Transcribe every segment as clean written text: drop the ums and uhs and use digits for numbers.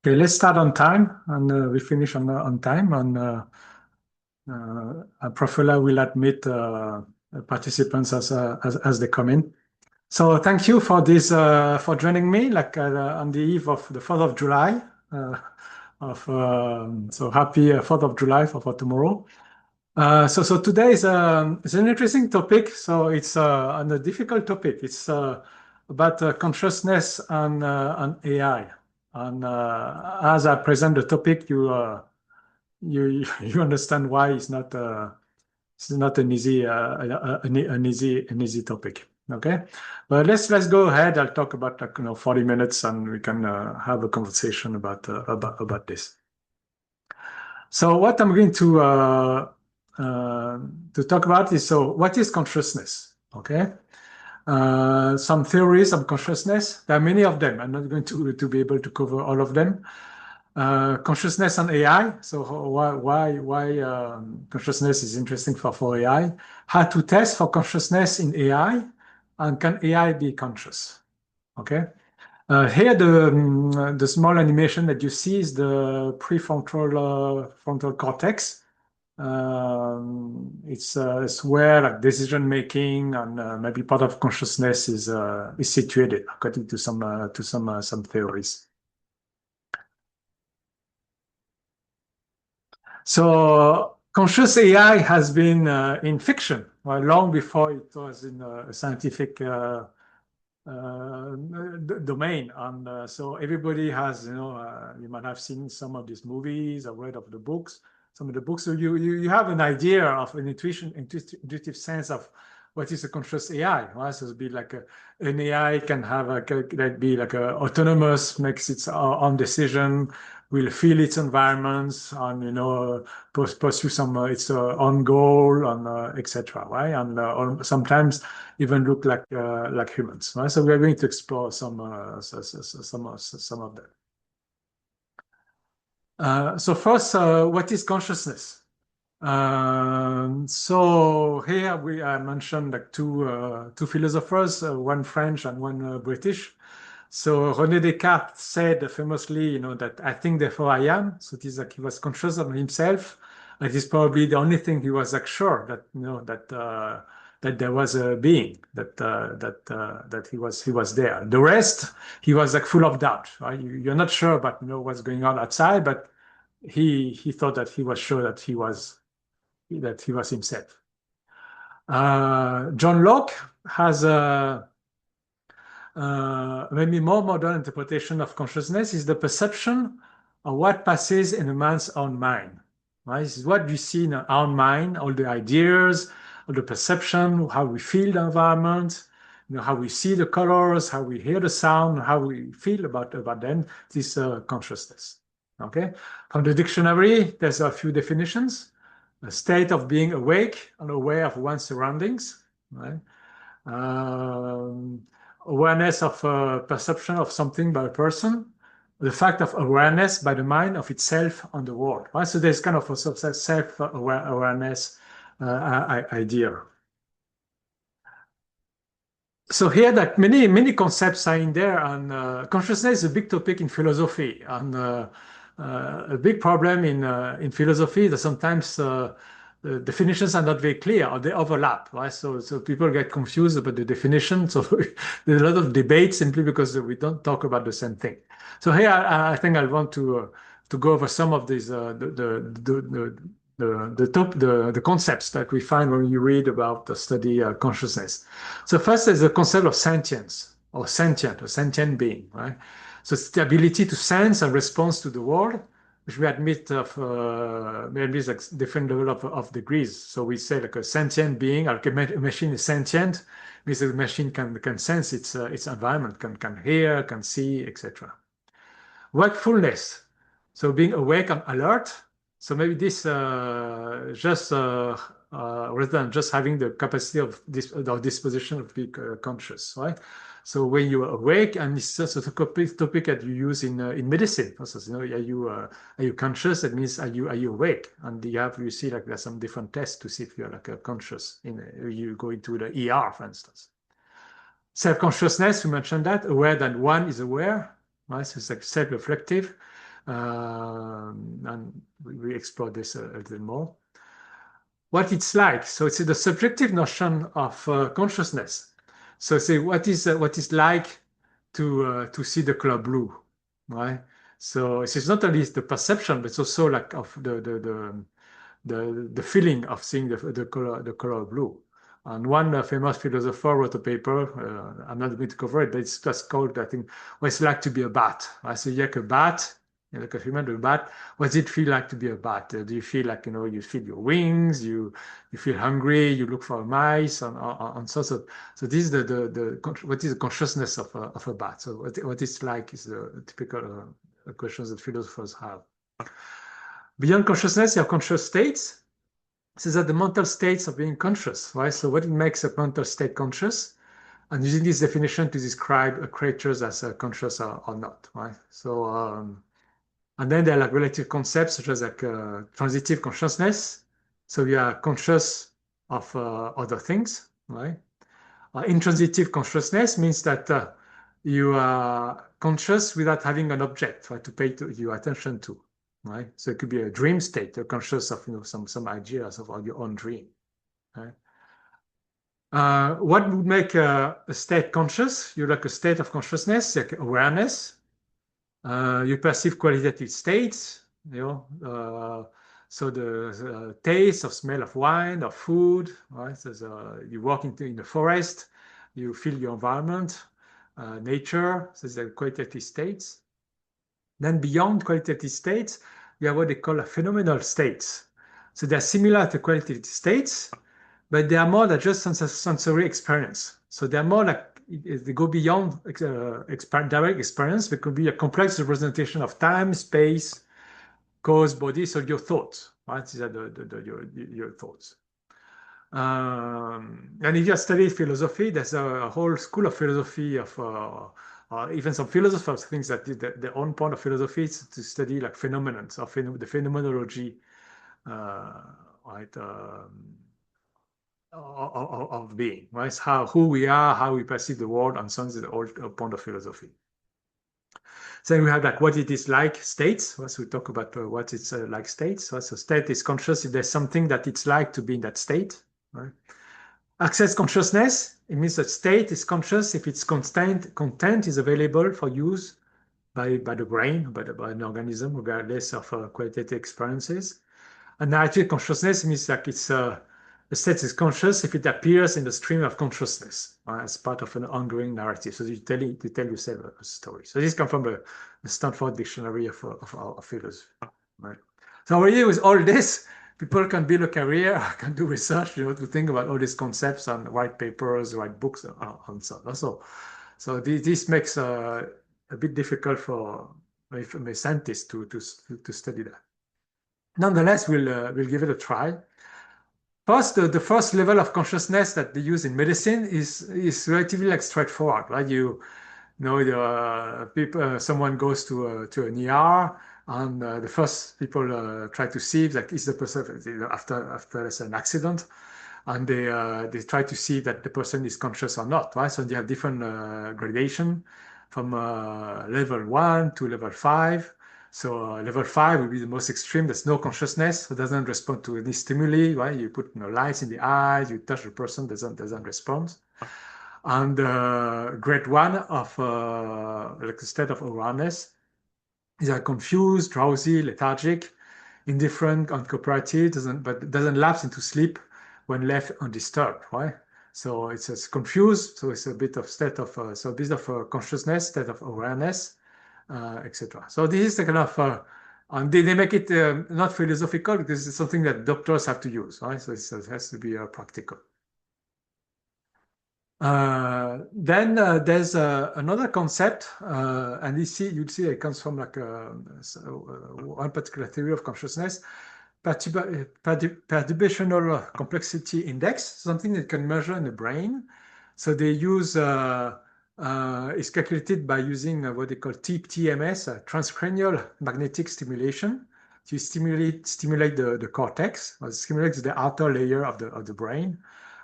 Okay, let's start on time, and we finish on time. And Profula will admit participants as they come in. So thank you for this for joining me, like on the eve of the 4th of July. So happy 4th of July for tomorrow. So today is an interesting topic. So it's on a difficult topic. It's about consciousness and AI. And as I present the topic, you you understand why it's not an easy topic. Okay, but let's go ahead. I'll talk about 40 minutes, and we can have a conversation about this. So what I'm going to talk about is, so what is consciousness? Okay. Some theories of consciousness. There are many of them. I'm not going to be able to cover all of them. Consciousness and AI. So why consciousness is interesting for AI? How to test for consciousness in AI, and can AI be conscious? Okay. Here, the small animation that you see is the prefrontal frontal cortex. It's where like decision making and maybe part of consciousness is situated, according to some theories. So conscious AI has been in fiction, well, long before it was in a scientific domain. And so everybody has, you might have seen some of these movies or read of the books, some of the books. So you have an idea of an intuitive sense of what is a conscious AI, right? So it'd be like an AI can have like be like a autonomous, makes its own decision, will feel its environments, and pursue some its own goal, and etc. Right? And or sometimes even look like humans. Right? So we are going to explore some of them. So first, what is consciousness? So here I mentioned like two philosophers, one French and one British. So René Descartes said famously, that I think therefore I am. So it is like he was conscious of himself. It is probably the only thing he was like sure that that there was a being, that he was there. The rest he was like full of doubt. Right? You're not sure about what's going on outside, but he thought that he was sure that he was himself. John Locke has a maybe more modern interpretation of consciousness is the perception of what passes in a man's own mind. Right? This is what we see in our own mind, all the ideas, all the perception, how we feel the environment, how we see the colors, how we hear the sound, how we feel about them. This consciousness. Okay. From the dictionary, there's a few definitions: a state of being awake and aware of one's surroundings. Right? Um, Awareness of perception of something by a person, the fact of awareness by the mind of itself on the world. Right? So there's kind of a sort of self-awareness idea. So here that many concepts are in there, and consciousness is a big topic in philosophy, and a big problem in philosophy is that sometimes the definitions are not very clear or they overlap, right? So people get confused about the definition. So there's a lot of debate simply because we don't talk about the same thing. So here I think I want to go over some of these the concepts that we find when you read about the study consciousness. So first is the concept of sentience or sentient being, right? So it's the ability to sense and respond to the world, which we admit of maybe like different level of degrees. So we say like a sentient being, like a machine is sentient, means the machine can sense its environment, can hear, can see, etc. Wakefulness, so being awake and alert. So maybe this just rather than just having the capacity of this or disposition of being conscious, right? So when you are awake, and it's just a topic that you use in medicine. Also, are you conscious? That means are you awake? And you see like there's some different tests to see if you're like conscious. You go into the ER, for instance. Self-consciousness, we mentioned that, aware that one is aware, right? So it's like self-reflective. And we explore this a little more. What it's like. So it's the subjective notion of consciousness. So say what is like to see the color blue, right? So it's not only the perception, but it's also like of the feeling of seeing the color blue. And one famous philosopher wrote a paper. I'm not going to cover it, but it's just called, I think, what it's like to be a bat. I say, like a bat, like a human, a bat. What does it feel like to be a bat? Do you feel like you feel your wings? You feel hungry? You look for mice and so this is what is the consciousness of a bat? So what it's like is the typical questions that philosophers have. Beyond consciousness, you have conscious states. These are the mental states of being conscious, right? So what makes a mental state conscious? And using this definition to describe creatures as conscious or not, right? So, and then there are like relative concepts such as like transitive consciousness. So you are conscious of other things, right? Intransitive consciousness means that you are conscious without having an object, right, to pay your attention to, right? So it could be a dream state. You're conscious of some ideas of your own dream, right? What would make a state conscious? You like a state of consciousness, like awareness. You perceive qualitative states, so the taste of smell of wine or food, right? So you walk in the forest, you feel your environment, nature, so the qualitative states. Then beyond qualitative states, you have what they call phenomenal states. So they're similar to qualitative states, but they are more than just sensory experience. So they're more like they go beyond direct experience. They could be a complex representation of time, space, cause, body, so your thoughts, right? These are your thoughts. And if you study philosophy, there's a whole school of philosophy of even some philosophers think that the own point of philosophy is to study like phenomena, of the phenomenology, right? Of being, right? Who we are, how we perceive the world, and so on is the old point of philosophy. Then we have like what it is like states. So we talk about what it's like states. So state is conscious if there's something that it's like to be in that state. Right? Access consciousness, it means that state is conscious if its content is available for use by the brain, by an organism, regardless of qualitative experiences. And narrative consciousness means that the state is conscious if it appears in the stream of consciousness as part of an ongoing narrative. So you tell yourself a story. So this comes from the Stanford Dictionary of philosophy. Right? So already with all this, people can build a career, can do research, to think about all these concepts and write papers, write books, and so on. So this makes a bit difficult for a scientist to study that. Nonetheless, we'll give it a try. First, the first level of consciousness that they use in medicine is relatively like straightforward, right? You know, someone goes to an ER, and the first people try to see if is the person after an accident, and they try to see that the person is conscious or not, right? So they have different gradation from level 1 to level 5. So level 5 will be the most extreme. There's no consciousness, so it doesn't respond to any stimuli, right? You put lights in the eyes, you touch the person, doesn't respond. And grade 1 of like a state of awareness is confused, drowsy, lethargic, indifferent, uncooperative, but doesn't lapse into sleep when left undisturbed, right? So it's confused, so it's a bit of consciousness, state of awareness, etc. So this is the kind of, and they make it not philosophical because it's something that doctors have to use, right? So it has to be practical. Then there's another concept, and you'd see it comes from like one particular theory of consciousness, perturbational complexity index, something that can measure in the brain. So they use it's calculated by using what they call TMS, transcranial magnetic stimulation. To stimulate the cortex, or stimulates the outer layer of the brain.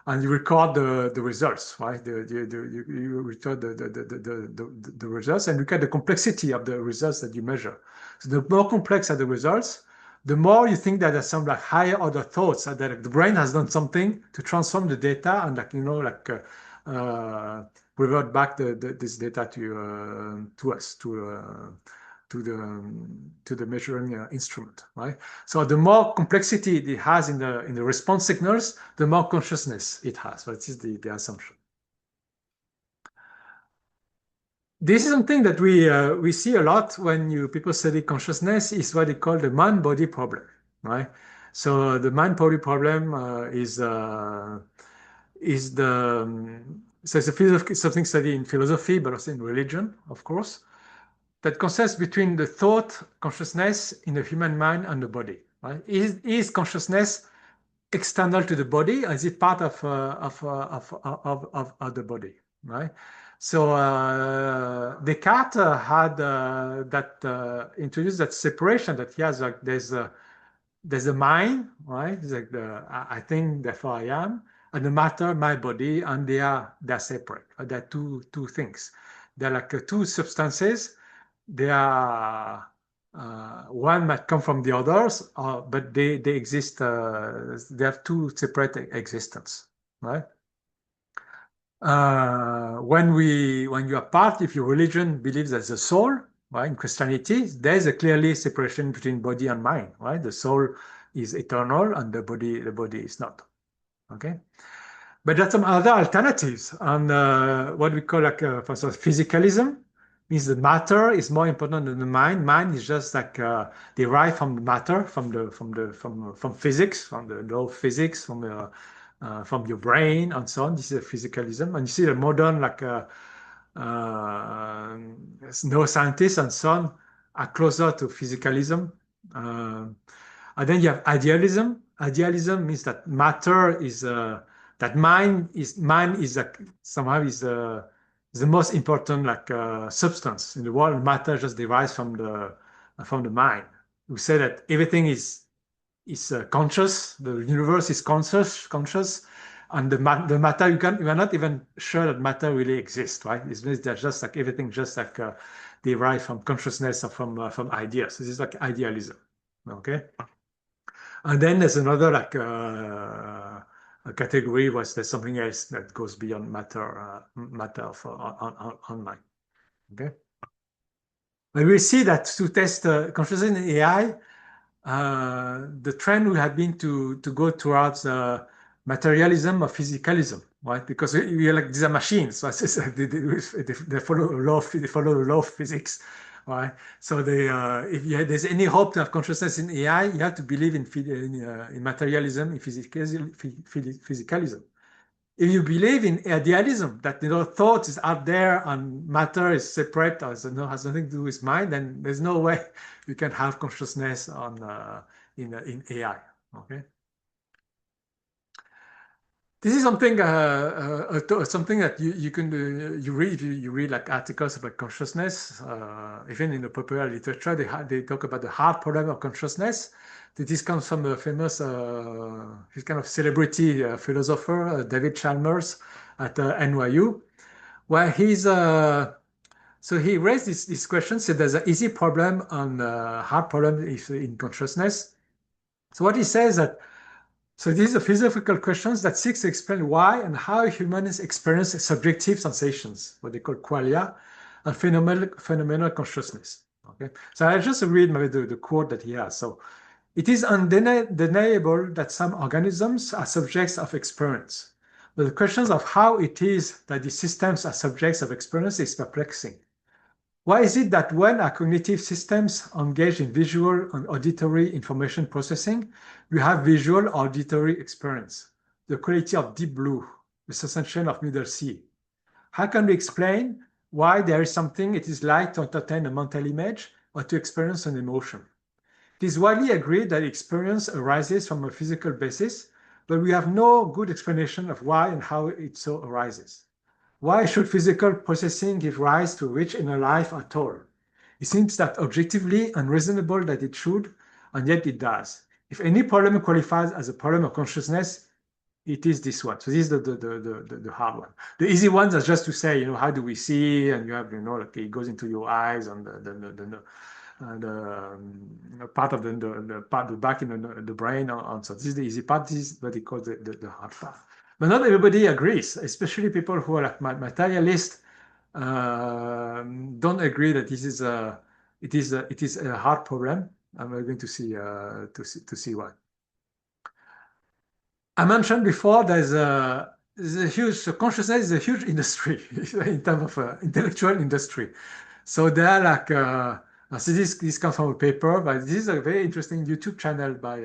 and you record the results, right? You record the results and look at the complexity of the results that you measure. So the more complex are the results, the more you think that there's some like higher order thoughts that the brain has done something to transform the data and revert back this data to us to the measuring instrument, right? So the more complexity it has in the response signals, the more consciousness it has. So this is the assumption. This is something that we see a lot when people study consciousness. Is what they call the mind-body problem, right? So the mind-body problem is the so it's something studied in philosophy, but also in religion, of course, that consists between the thought consciousness in the human mind and the body. Right? Is consciousness external to the body, or is it part of the body? Right. So Descartes had introduced that separation that he has. Like there's a mind, right? It's like I think, therefore I am, and the matter, my body, and they're separate. They're two things. They're like two substances. They are one might come from the others, but they exist. They have two separate existence, right? When you are part, if your religion believes there's a soul, right? In Christianity, there's a clearly separation between body and mind, right? The soul is eternal, and the body is not. Okay. But there's some other alternatives, and what we call for instance, physicalism means the matter is more important than the mind. Mind is just like derived from the matter, from physics, from the law of physics, from your brain, and so on. This is a physicalism, and you see the modern neuroscientists and so on are closer to physicalism. And then you have idealism. Idealism means that matter is that mind is somehow is the most important substance in the world. Matter just derives from the mind. We say that everything is conscious. The universe is conscious, and the matter you are not even sure that matter really exists, right? It means that just like everything just derived from consciousness or from ideas. This is like idealism. Okay. And then there's another a category where there's something else that goes beyond matter on mind. Okay. But we see that to test consciousness in AI, the trend would have been to go towards materialism or physicalism, right? Because we are like these are machines, so they follow the law of physics, right? So if there's any hope to have consciousness in AI, you have to believe in materialism, in physicalism. If you believe in idealism, that thought is out there and matter is separate, or has nothing to do with mind, then there's no way you can have consciousness in AI. Okay. This is something that you can you read like articles about consciousness. Even in the popular literature, they talk about the hard problem of consciousness. This comes from a famous, this kind of celebrity philosopher, David Chalmers at NYU, where so he raised this question. So there's an easy problem and a hard problem in consciousness. So what he says that. So these are philosophical questions that seek to explain why and how humans experience subjective sensations, what they call qualia, and phenomenal consciousness. Okay, so I just read maybe the quote that he has. So it is undeniable that some organisms are subjects of experience, but the questions of how it is that these systems are subjects of experience is perplexing. Why is it that when our cognitive systems engage in visual and auditory information processing, we have visual auditory experience, the quality of deep blue, the sensation of middle sea? How can we explain why there is something it is like to entertain a mental image or to experience an emotion? It is widely agreed that experience arises from a physical basis, but we have no good explanation of why and how it so arises. Why should physical processing give rise to rich inner life at all? It seems that objectively unreasonable that it should, and yet it does. If any problem qualifies as a problem of consciousness, it is this one. So this is the hard one. The easy ones are just to say, how do we see? And you have, like it goes into your eyes and the part of the part the back in the brain. So this is the easy part. This is what they call the hard part. But not everybody agrees, especially people who are like materialists. Don't agree that it is a hard problem. I'm going to see why. I mentioned before there's a huge so consciousness is a huge industry in terms of intellectual industry. So there are like so this comes from a paper, but this is a very interesting YouTube channel by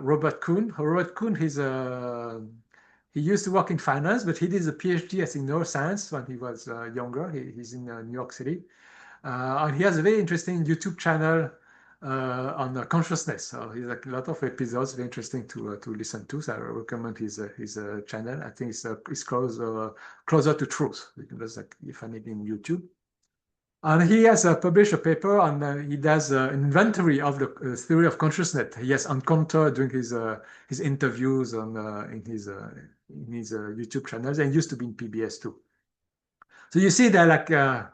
Robert Kuhn. Robert Kuhn, he used to work in finance, but he did a PhD I think neuroscience when he was younger. He's in New York City. And he has a very interesting YouTube channel on consciousness. So he's like a lot of episodes, very interesting to listen to. So I recommend his channel. I think it's closer to truth. You can just like you find it in YouTube. And he has published a paper and he does an inventory of the theory of consciousness. He has encountered during his interviews on in his YouTube channels and used to be in PBS too. So you see there's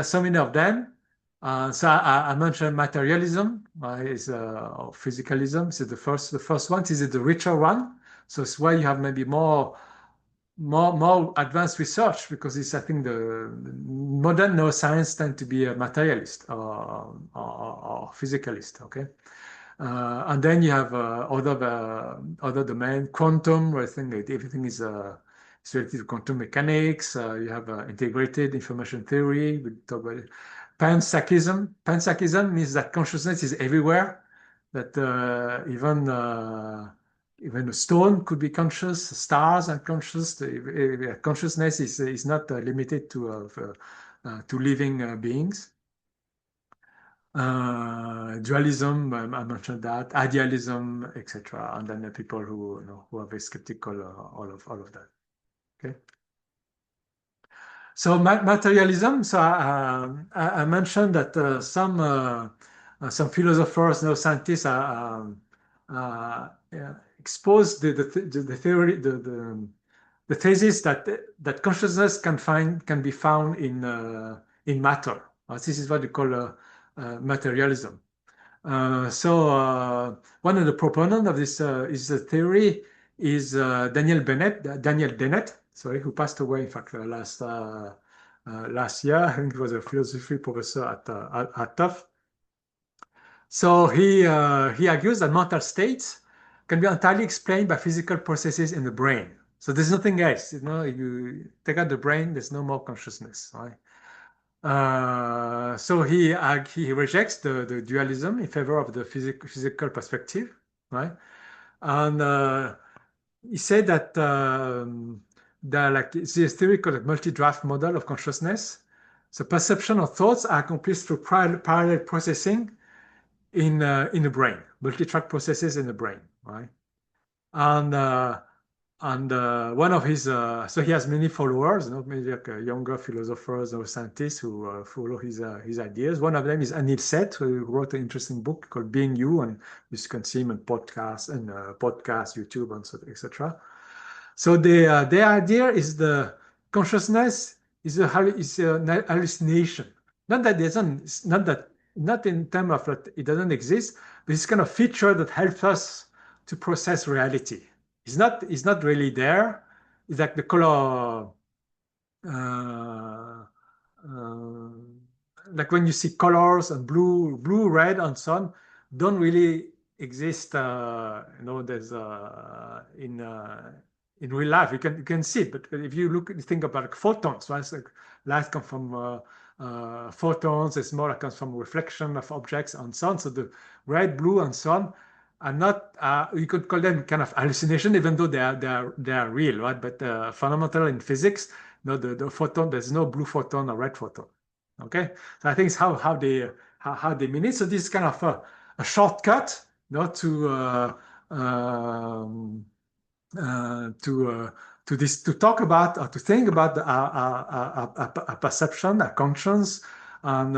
so many of them. So I mentioned materialism is or physicalism. So the first one is the richer one. So it's why you have maybe more advanced research because it's I think the modern neuroscience tend to be a materialist or physicalist. Okay. And then you have other domain, quantum, where I think that everything is related to quantum mechanics. You have integrated information theory. We talk about it. Panpsychism. Panpsychism means that consciousness is everywhere. That even a stone could be conscious. Stars are conscious. Consciousness is not limited to living beings. Dualism, I mentioned that, idealism, etc. And then the people who are very skeptical all of that. Okay. So materialism. So I mentioned that some philosophers, scientists expose the theory, the thesis that consciousness can be found in matter. This is what we call materialism. One of the proponents of this is the theory is Daniel Dennett, sorry, who passed away in fact last year. I think he was a philosophy professor at Tufts. So he argues that mental states can be entirely explained by physical processes in the brain. So there's nothing else. If you take out the brain, there's no more consciousness, right? So he rejects the dualism in favor of the physical perspective, right? And he said that this theory called a multi-draft model of consciousness. So perception of thoughts are accomplished through parallel processing in the brain, multi-track processes in the brain, right? And one of his, so he has many followers, maybe like younger philosophers or scientists who follow his ideas. One of them is Anil Seth, who wrote an interesting book called Being You, and you can see him on podcasts, YouTube, and so, etc. So their idea is the consciousness is an hallucination. Not that doesn't, not in terms of that it doesn't exist, but it's kind of feature that helps us to process reality. It's not really there. It's like the color, uh, uh, like when you see colors and blue, red, and so on, don't really exist. There's in real life. You can see it, but if you think about like photons, right? It's like light comes from photons. It's more like comes from reflection of objects and so on. So the red, blue, and so on are not. You could call them kind of hallucination, even though they are real, right? But fundamental in physics, the photon. There's no blue photon or red photon. Okay, so I think it's how they mean it. So this is kind of a shortcut, to to talk about or to think about a perception, a conscience, and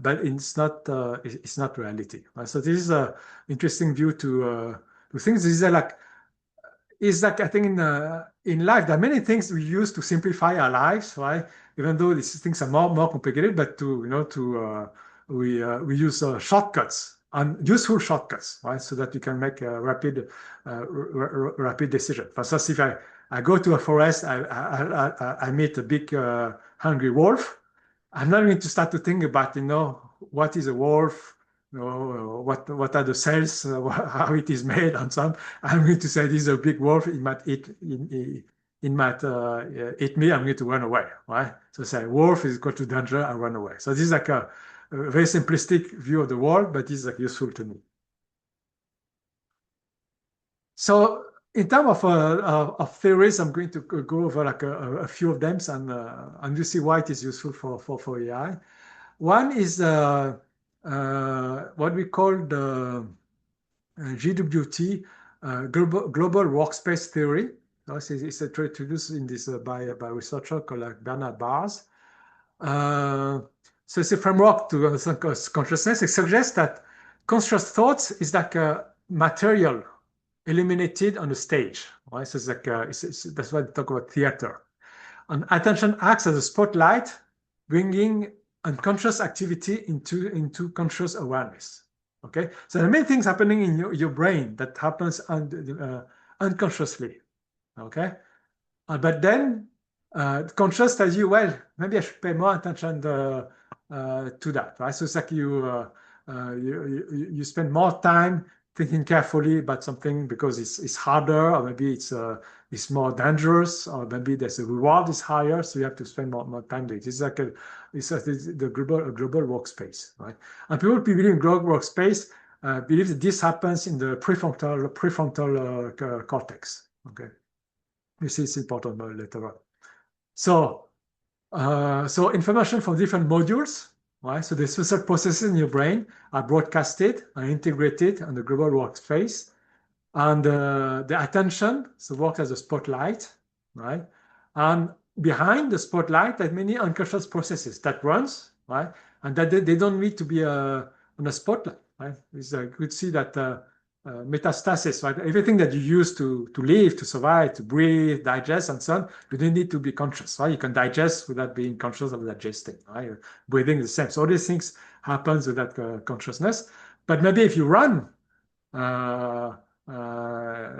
but it's not reality. Right? So this is an interesting view to things. These are like is like I think in life there are many things we use to simplify our lives, right? Even though these things are more complicated, but to we use shortcuts and useful shortcuts, right? So that you can make a rapid decision. For instance, if I go to a forest, I meet a big hungry wolf. I'm not going to start to think about what is a wolf, what are the cells, how it is made, and so on. I'm going to say this is a big wolf. It might eat me. I'm going to run away, right? So say wolf is equal to danger. I run away. So this is like a very simplistic view of the world, but it's like useful to me. So in terms of theories, I'm going to go over like a few of them and you see why it is useful for AI. One is what we call the GWT, global workspace theory. It's introduced in this by a researcher called Bernard Bars. So it's a framework to understand consciousness. It suggests that conscious thoughts is like a material illuminated on the stage. Right? So it's like that's why we talk about theater. And attention acts as a spotlight, bringing unconscious activity into conscious awareness. Okay, so there are many things happening in your brain that happens unconsciously. Okay, but then conscious tells you, well, maybe I should pay more attention to that, right? So it's like you spend more time thinking carefully about something because it's harder, or maybe it's more dangerous, or maybe there's a reward is higher, so you have to spend more time doing it. It's like it's the global workspace, right? And people who believe in global workspace believe that this happens in the prefrontal cortex. Okay. You see, it's important later on. So information from different modules, right? So the special processes in your brain are broadcasted and integrated on the global workspace. And the attention so works as a spotlight, right? And behind the spotlight, there are many unconscious processes that runs, right? And that they don't need to be on a spotlight, right? You could see that metastasis, right? Everything that you use to live, to survive, to breathe, digest, and so on, you don't need to be conscious, right? You can digest without being conscious of digesting, right? Breathing the same. So all these things happens without consciousness. But maybe if you run, uh,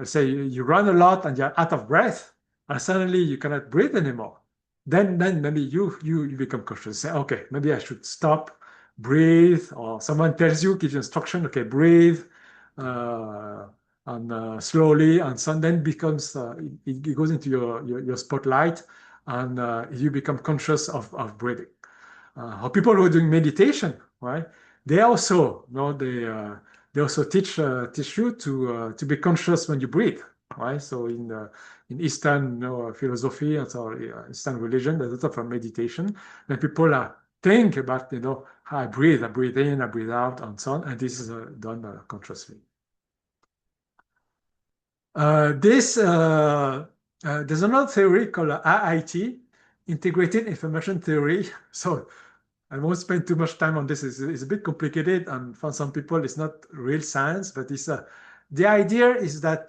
say you run a lot and you're out of breath, and suddenly you cannot breathe anymore, then maybe you become conscious. Say, okay, maybe I should stop, breathe, or someone tells you, gives you instruction, okay, breathe, uh, and slowly, and so then becomes it goes into your spotlight, and you become conscious of breathing. Or people who are doing meditation, right? They also, they also teach you to be conscious when you breathe, right? So in Eastern philosophy and so Eastern religion, there's a lot of meditation. When people think about how I breathe in, I breathe out, and so on, and this is done consciously. There's another theory called IIT, Integrated Information Theory. So I won't spend too much time on this. It's a bit complicated, and for some people, it's not real science. But the idea is that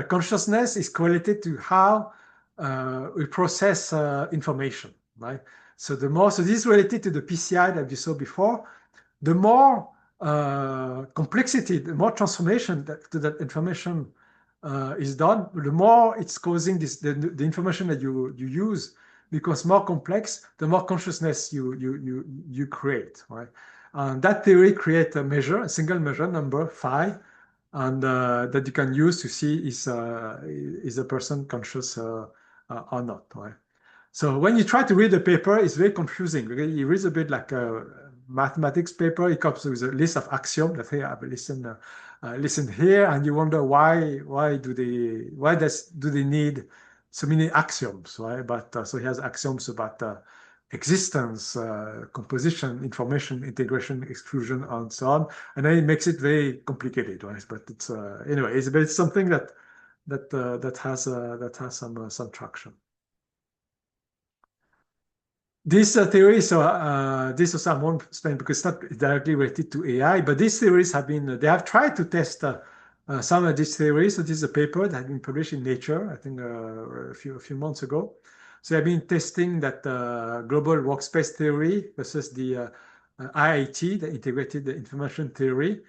consciousness is correlated to how we process information, right? So so this is related to the PCI that we saw before. The more complexity, the more transformation to that information is done, the more it's causing the information that you use becomes more complex, the more consciousness you create, right? And that theory creates a single measure, number phi, and that you can use to see is a person conscious or not, right? So when you try to read the paper, it's very confusing. Okay? You read a bit like a mathematics paper. It comes with a list of axioms that hey, I've listened here, and you wonder why do they need so many axioms, right? But so he has axioms about existence, composition, information, integration, exclusion, and so on, and then it makes it very complicated, right? But it's anyway, it's something that has some traction. This theory, so this also I won't explain because it's not directly related to AI, but these theories have been, they have tried to test some of these theories. So this is a paper that has been published in Nature, I think a few months ago. So they've been testing that global workspace theory versus the IIT, the integrated information theory,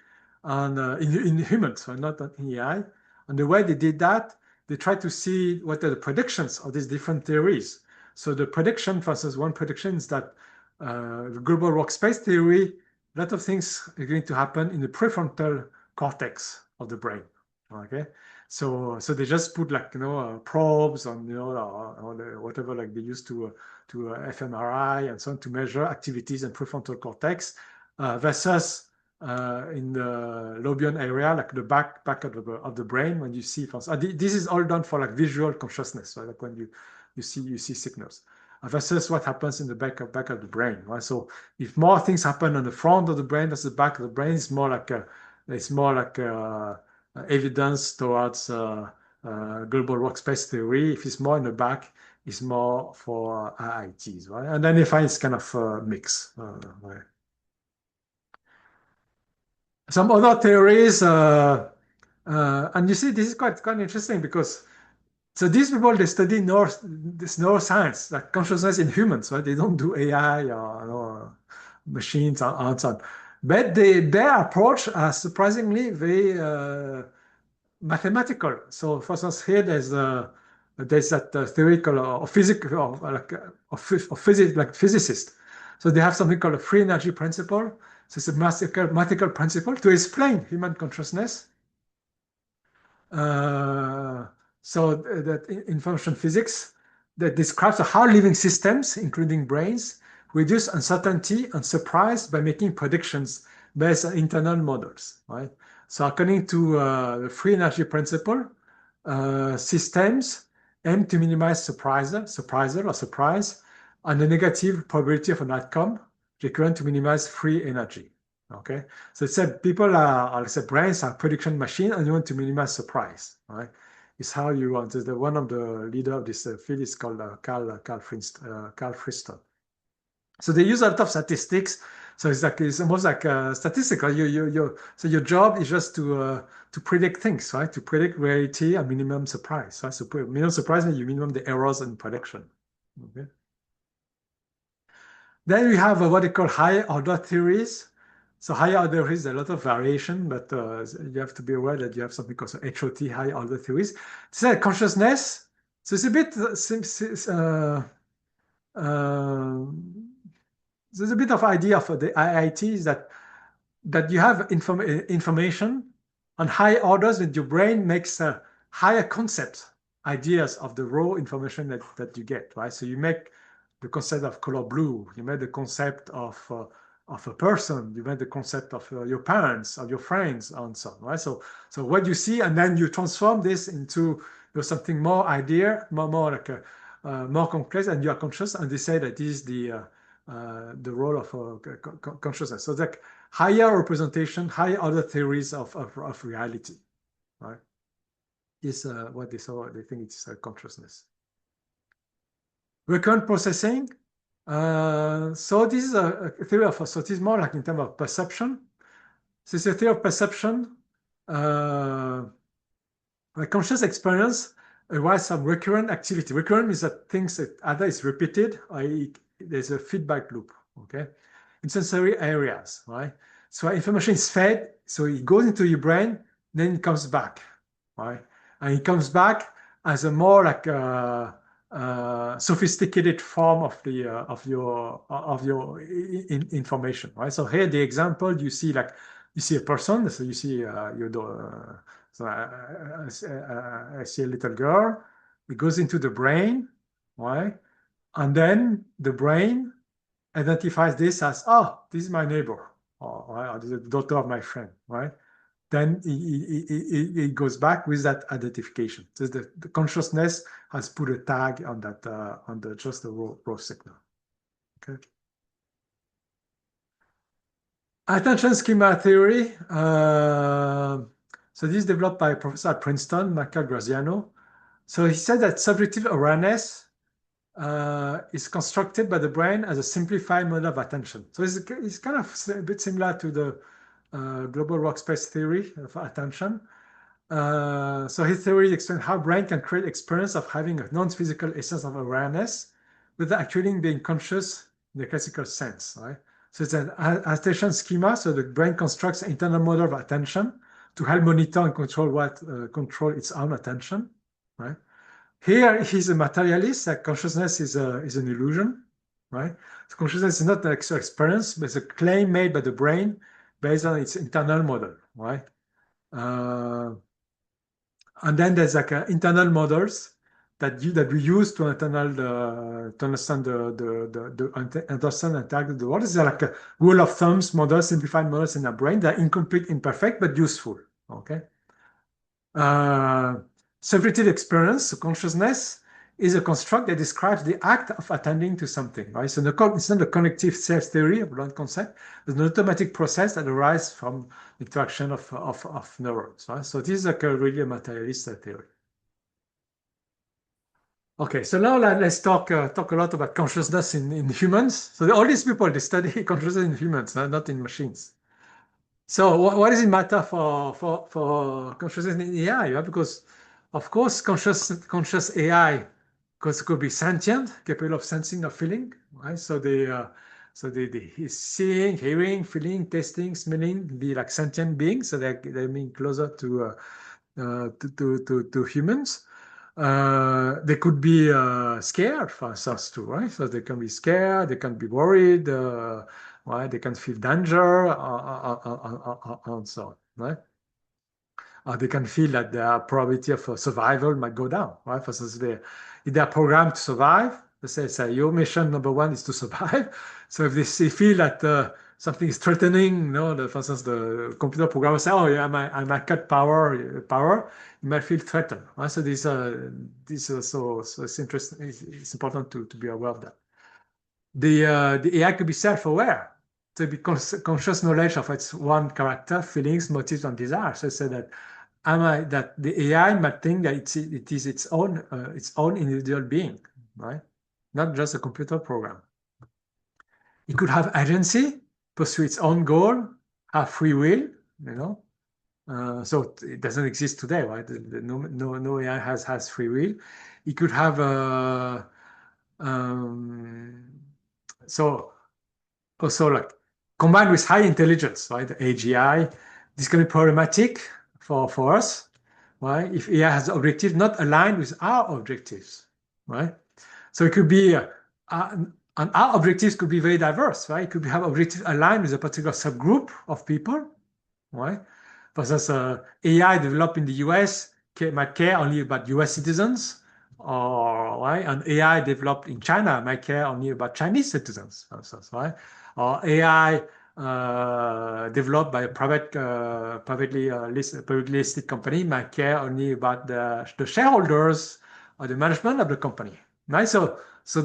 on, in humans, so not in AI. And the way they did that, they tried to see what are the predictions of these different theories. So the prediction, for instance, one prediction is that the global workspace theory, a lot of things are going to happen in the prefrontal cortex of the brain. Okay, so they just put like probes on or whatever like they used to fMRI and so on to measure activities in prefrontal cortex versus in the lobian area, like the back of the brain when you see. This is all done for like visual consciousness, right? Like when you see signals versus what happens in the back of the brain, right? So if more things happen on the front of the brain versus the back of the brain, it's more like evidence towards global workspace theory. If it's more in the back, it's more for IITs, right? And then you find it's kind of a mix. Right? Some other theories, and you see, this is quite interesting because so these people they study this neuroscience, like consciousness in humans, right? They don't do AI or machines and so on. But their approach are surprisingly very mathematical. So for instance, here there's that theoretical or physical or like of physics like physicist. So they have something called a free energy principle. So it's a mathematical principle to explain human consciousness. Uh, so that in function physics that describes how living systems, including brains, reduce uncertainty and surprise by making predictions based on internal models, right? So according to the free energy principle, systems aim to minimize surprise, and the negative probability of an outcome, recurrent to minimize free energy. Okay, so it said people are let's say brains are prediction machine, and you want to minimize surprise, right? It's how you want. One of the leader of this field is called Carl Friston. So they use a lot of statistics. So it's almost like statistical. So your job is just to predict things, right? To predict reality and minimum surprise, right? So minimum surprise means you minimum the errors in prediction. Okay. Then we have what they call higher order theories. So higher order theories, a lot of variation, but you have to be aware that you have something called HOT, higher order theories. It's like consciousness. So it's a bit, there's a bit of idea for the IITs that you have information on high orders that your brain makes higher concepts, ideas of the raw information that you get, right? So you make the concept of color blue, you make the concept of a person, you make the concept of your parents, of your friends, and so on, right? So what you see, and then you transform this into something more more like a more complex, and you are conscious, and they say that this is the role of consciousness. So like higher representation, higher other theories of reality, right? Is what they think it's consciousness. Recurrent processing. So this is a theory of, so it is more like in terms of perception. So it's a theory of perception. A conscious experience arises from recurrent activity. Recurrent means that things that either is repeated or there's a feedback loop, okay? In sensory areas, right? So information is fed, so it goes into your brain, then it comes back, right? And it comes back as a more like sophisticated form of the of your information, right? So here the example you see like you see a person, so you see so I see a little girl. It goes into the brain, right? And then the brain identifies this as, oh, this is my neighbor, or this is the daughter of my friend, right? Then it goes back with that identification. So the consciousness has put a tag on that on the just the raw signal. Okay. Attention schema theory. So this is developed by a professor at Princeton, Michael Graziano. So he said that subjective awareness is constructed by the brain as a simplified model of attention. So it's kind of a bit similar to the global workspace theory of attention. So his theory explains how brain can create experience of having a non-physical essence of awareness without actually being conscious in the classical sense, right? So it's an attention schema. So the brain constructs an internal model of attention to help monitor and control its own attention, right? Here he's a materialist, that consciousness is an illusion, right? So consciousness is not an actual experience, but it's a claim made by the brain based on its internal model, right? Uh, and then there's like internal models that we use to to understand understand and target the world. These are like a rule of thumbs models, simplified models in our brain. They're incomplete, imperfect, but useful. Okay. Uh, Subjective experience, so consciousness, is a construct that describes the act of attending to something, right? So it's not a connective self theory of one concept, it's an automatic process that arises from interaction of neurons, right? So this is like really a materialist theory. Okay, so now let's talk a lot about consciousness in humans. So all these people, they study consciousness in humans, not in machines. So what does it matter for consciousness in AI? Yeah, because of course conscious AI because it could be sentient, capable of sensing or feeling, right? They seeing, hearing, feeling, tasting, smelling, be like sentient beings. So they mean closer to humans. They could be scared for us too, right? So they can be scared, they can be worried, right? They can feel danger, and so on, right? They can feel that their probability of survival might go down, right? For instance, if they are programmed to survive, let's say your mission number one is to survive. So if they feel that something is threatening, for instance, the computer programmer say, "Oh, yeah, I might cut power," you might feel threatened, right? So so it's interesting. It's important to be aware of that. The AI could be self-aware, to be conscious knowledge of its one character, feelings, motives, and desires. So say that that the AI might think that it is its own individual being, right? Not just a computer program. It could have agency, pursue its own goal, have free will, you know. So it doesn't exist today, right? No AI has free will. It could have um, so also like combined with high intelligence, right? The AGI, this can be problematic for us, right? If AI has objectives not aligned with our objectives, right? So it could be, and our objectives could be very diverse, right? It could have objectives aligned with a particular subgroup of people, right? For instance, AI developed in the US might care only about US citizens, or right, and AI developed in China might care only about Chinese citizens, for instance, right? Or AI developed by a privately listed company might care only about the shareholders or the management of the company, right? So it's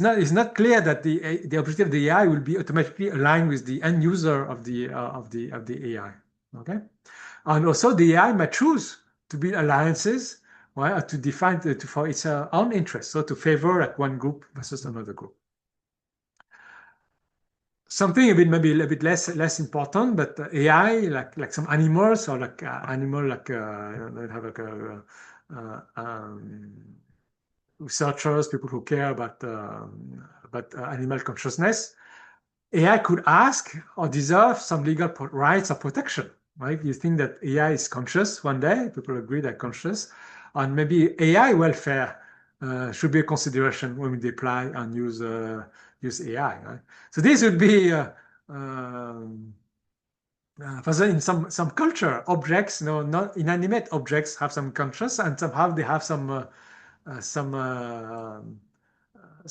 not clear that the objective of the AI will be automatically aligned with the end user of the AI. Okay, and also the AI might choose to build alliances, right, to define for its own interests, so to favor like one group versus another group. Something a bit maybe a little bit less important, but AI like some animals or like animal like have like a researchers, people who care about animal consciousness, AI could ask or deserve some legal rights or protection, right? You think that AI is conscious one day, people agree they're conscious, and maybe AI welfare should be a consideration when we deploy and use AI, right? So this would be in some culture, objects, not inanimate objects have some conscious, and somehow they have some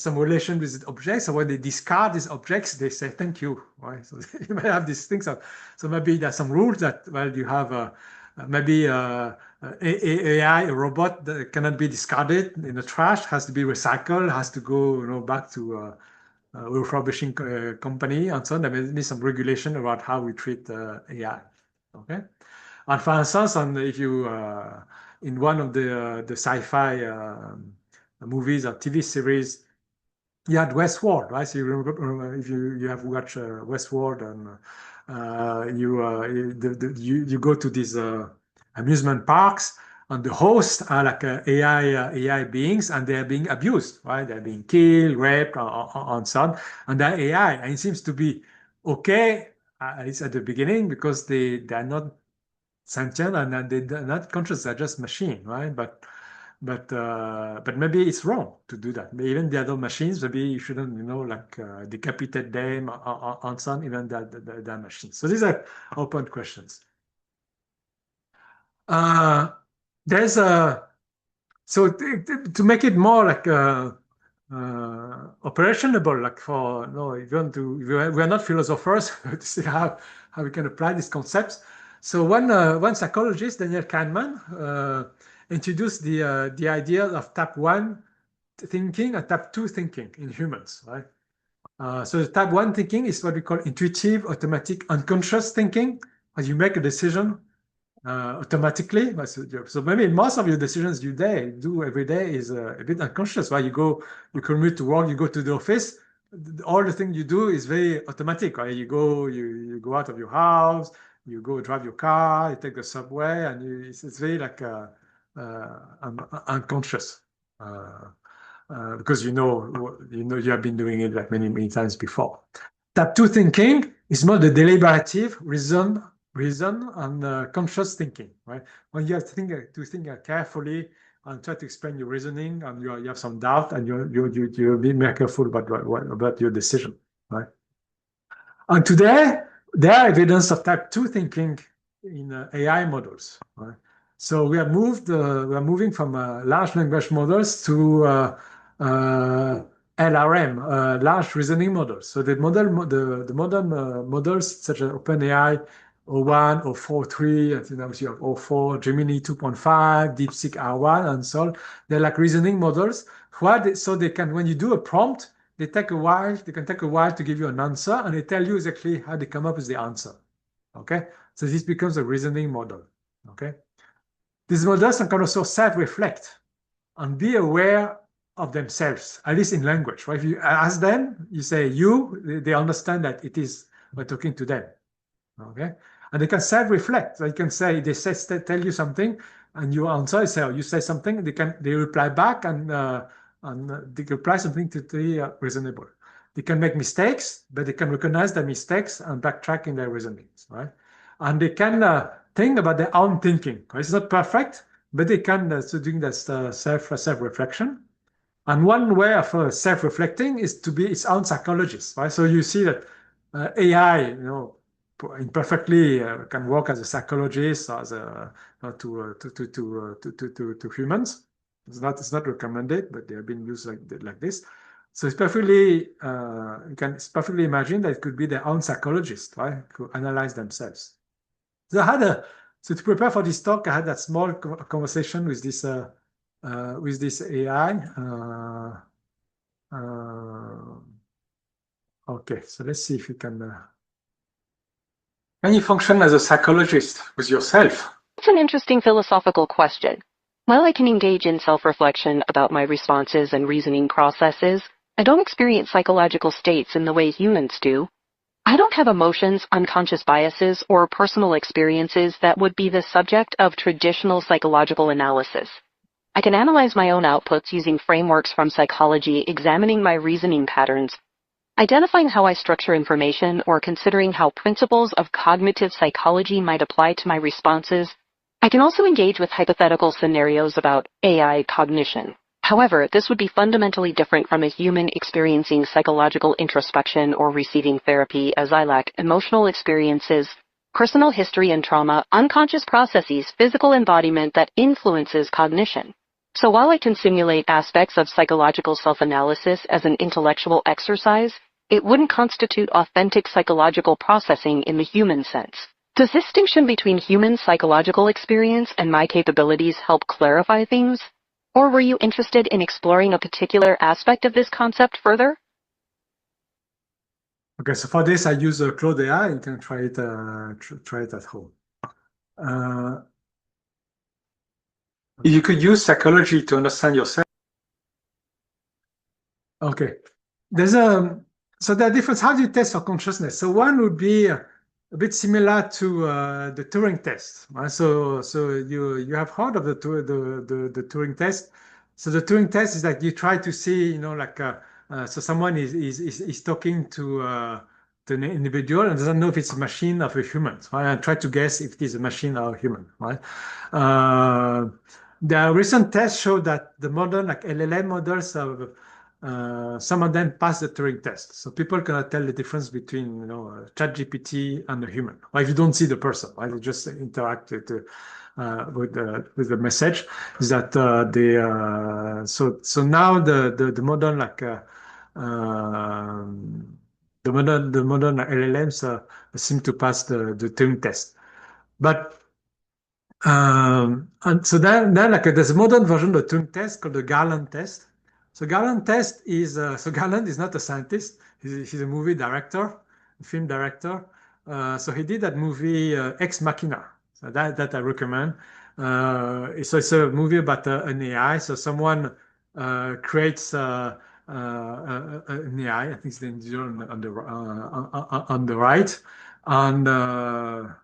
relation with objects. So when they discard these objects, they say thank you. Right? So you might have these things. So maybe there's some rules that you have maybe AI, a robot that cannot be discarded in the trash, has to be recycled, has to go back to refurbishing company and so on. There may be some regulation about how we treat AI. Okay, and for instance, and if you in one of the sci-fi movies or TV series. You had Westworld, right? So you remember, if you have watched Westworld, and you go to these amusement parks, and the hosts are like AI beings, and they're being abused, right? They're being killed, raped, and so on, and they're AI, and it seems to be okay, at least at the beginning, because they're not sentient and they're not conscious; they're just machine, right? But maybe it's wrong to do that. Even the other machines, maybe you shouldn't, like decapitate them on some, even the machines. So these are open questions. There's a so to make it more like operationable, like for if you want to, we are not philosophers to see how we can apply these concepts. So one psychologist, Daniel Kahneman, introduced the idea of type 1 thinking and type 2 thinking in humans, right? So the type 1 thinking is what we call intuitive, automatic, unconscious thinking, as you make a decision automatically. So maybe most of your decisions you do every day is a bit unconscious, right? You commute to work, you go to the office, all the things you do is very automatic, right? You go out of your house, you go drive your car, you take the subway, and it's very like unconscious. Because you have been doing it like many times before. Type 2 thinking is more the deliberative reason and conscious thinking, right? When you have to think carefully and try to explain your reasoning, and you have some doubt, and you're being more careful about your decision, right? And today there are evidence of type 2 thinking in AI models, right? So we are moving from large language models to LRM, large reasoning models. So the modern models such as OpenAI o1, o4.3, and now you have o4, Gemini 2.5, DeepSeek R1, and so on. They're like reasoning models. So they can, when you do a prompt, they can take a while to give you an answer, and they tell you exactly how they come up with the answer. Okay, so this becomes a reasoning model. Okay, these models can also self-reflect and be aware of themselves, at least in language, right? If you ask them, you say you, they understand that we're talking to them. Okay, and they can self-reflect. They can say tell you something, and you answer. You say something, they reply back, and they reply something totally reasonable. They can make mistakes, but they can recognize their mistakes and backtrack in their reasonings, right? And they can think about their own thinking. It's not perfect, but they can doing that self-reflection. And one way of self-reflecting is to be its own psychologist, right? So you see that AI, imperfectly can work as a psychologist, as to humans. It's not recommended, but they have been used like this. So it's perfectly you can perfectly imagine that it could be their own psychologist, right? Could analyze themselves. So to prepare for this talk, I had that small conversation with this AI. Okay, so let's see if you can you function as a psychologist with yourself? It's an interesting philosophical question. While I can engage in self-reflection about my responses and reasoning processes, I don't experience psychological states in the way humans do. I don't have emotions, unconscious biases, or personal experiences that would be the subject of traditional psychological analysis. I can analyze my own outputs using frameworks from psychology, examining my reasoning patterns, identifying how I structure information, or considering how principles of cognitive psychology might apply to my responses. I can also engage with hypothetical scenarios about AI cognition. However, this would be fundamentally different from a human experiencing psychological introspection or receiving therapy, as I lack emotional experiences, personal history and trauma, unconscious processes, physical embodiment that influences cognition. So while I can simulate aspects of psychological self-analysis as an intellectual exercise, it wouldn't constitute authentic psychological processing in the human sense. Does this distinction between human psychological experience and my capabilities help clarify things? Or were you interested in exploring a particular aspect of this concept further? Okay, so for this, I use Claude AI. You can try it at home. You could use psychology to understand yourself. Okay. There's a so there are different. How do you test for consciousness? So one would be a bit similar to the Turing test, right? So you have heard of the Turing test. So the Turing test is that you try to see, like so someone is talking to an individual and doesn't know if it's a machine or a human, right? And try to guess if it is a machine or a human, right? Uh, the recent tests show that the modern like LLM models of some of them pass the Turing test. So people cannot tell the difference between, ChatGPT and a human. Or if you don't see the person, right? You just interact with the message. Is that so now the modern like the modern LLMs seem to pass the Turing test. But and so then like there's a modern version of the Turing test called the Garland test. So Garland test is so Garland is not a scientist. He's a movie director, a film director. So he did that movie Ex Machina. So that I recommend. So it's a movie about an AI. So someone creates an AI. I think it's the individual on the right, and not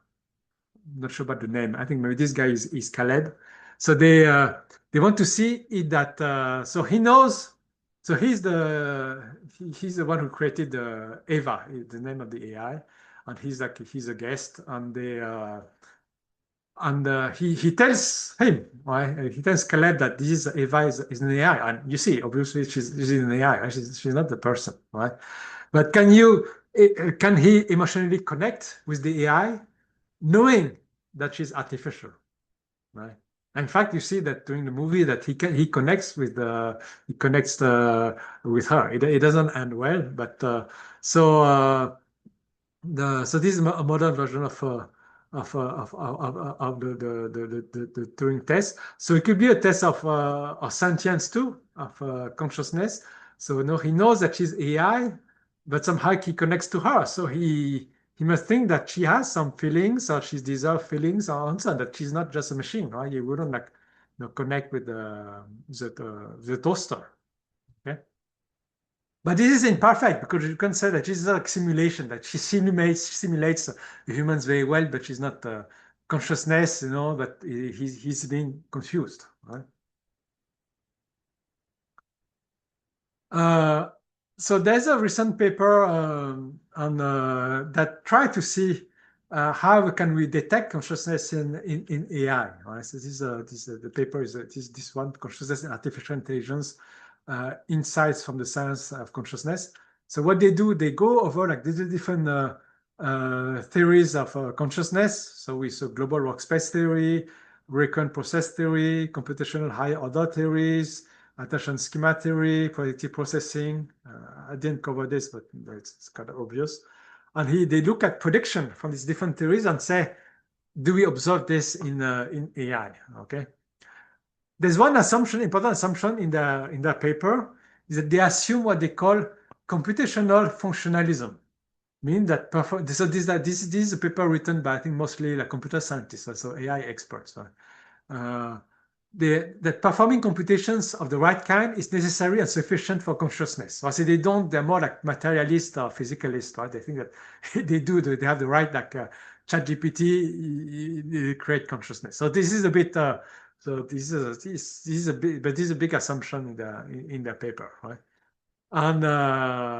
sure about the name. I think maybe this guy is Khaled. So they want to see it that so he knows. So he's the one who created Ava, the name of the AI, and he's a guest, and he tells him, right? He tells Caleb that this is Eva is an AI, and you see, obviously she's an AI, right? She's not the person, right? But can he emotionally connect with the AI, knowing that she's artificial, right? In fact, you see that during the movie that he connects with her. It doesn't end well, but so. So this is a modern version of the Turing test. So it could be a test of sentience too, of consciousness. So no, he knows that she's AI, but somehow he connects to her. So he must think that she has some feelings or she's deserved feelings or answer that she's not just a machine, right? You wouldn't like connect with the toaster. Okay. But this is imperfect because you can say that this is like simulation, that she simulates humans very well, but she's not consciousness, but he's being confused, right? Uh, so there's a recent paper that tried to see how can we detect consciousness in AI, right? So the paper is this one, Consciousness and Artificial Intelligence, Insights from the Science of Consciousness. So what they do, they go over like these different theories of consciousness. So we saw global workspace theory, recurrent process theory, computational higher order theories, attention schema theory, predictive processing. I didn't cover this, but it's kind of obvious. And they look at prediction from these different theories and say, do we observe this in AI? Okay. There's one assumption, important assumption in the paper, is that they assume what they call computational functionalism. Mean that this is a paper written by I think mostly like computer scientists, so AI experts. Uh, that performing computations of the right kind is necessary and sufficient for consciousness. So they're more like materialist or physicalist, right? They think that they have the right, like ChatGPT create consciousness. So this is a bit, so this is a bit, but this is a big assumption in the paper, right? And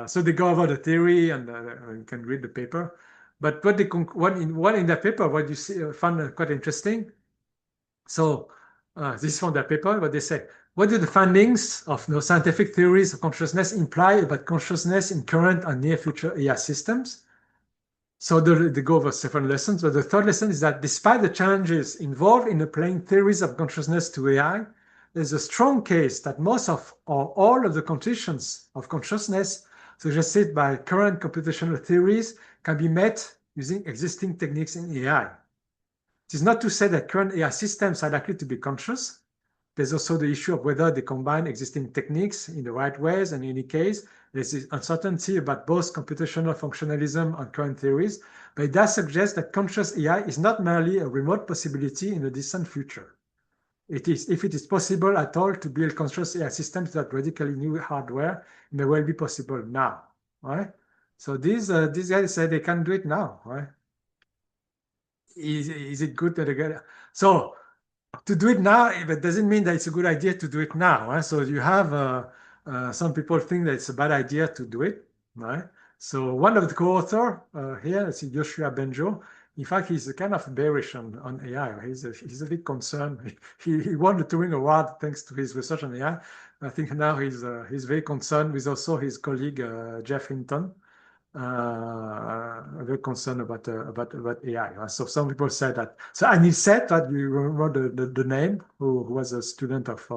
so they go over the theory, and you can read the paper. But one in the paper, what you see, found quite interesting. So this is from their paper, but they say, what do the findings of scientific theories of consciousness imply about consciousness in current and near future AI systems? So they go over several lessons, but the third lesson is that despite the challenges involved in applying theories of consciousness to AI, there's a strong case that most of or all of the conditions of consciousness suggested by current computational theories can be met using existing techniques in AI. It is not to say that current AI systems are likely to be conscious. There's also the issue of whether they combine existing techniques in the right ways, and in any case, there's uncertainty about both computational functionalism and current theories, but it does suggest that conscious AI is not merely a remote possibility in the distant future. if it is possible at all to build conscious AI systems that radically new hardware, it may well be possible now, right? So these guys say they can do it now, right? Is it good that they get it? So to do it now, it doesn't mean that it's a good idea to do it now. Right? So you have some people think that it's a bad idea to do it, right? So one of the co-author here, let's see, Joshua Benjo. In fact, he's kind of bearish on AI. He's a bit concerned. He won the Turing Award thanks to his research on AI. I think now he's very concerned with also his colleague Jeff Hinton. Very concerned about AI. So some people said that. So and he said that you remember the name who was a student of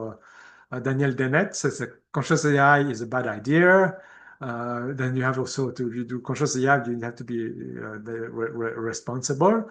Daniel Dennett says that conscious AI is a bad idea. Then you have also to if you do conscious AI, you have to be responsible.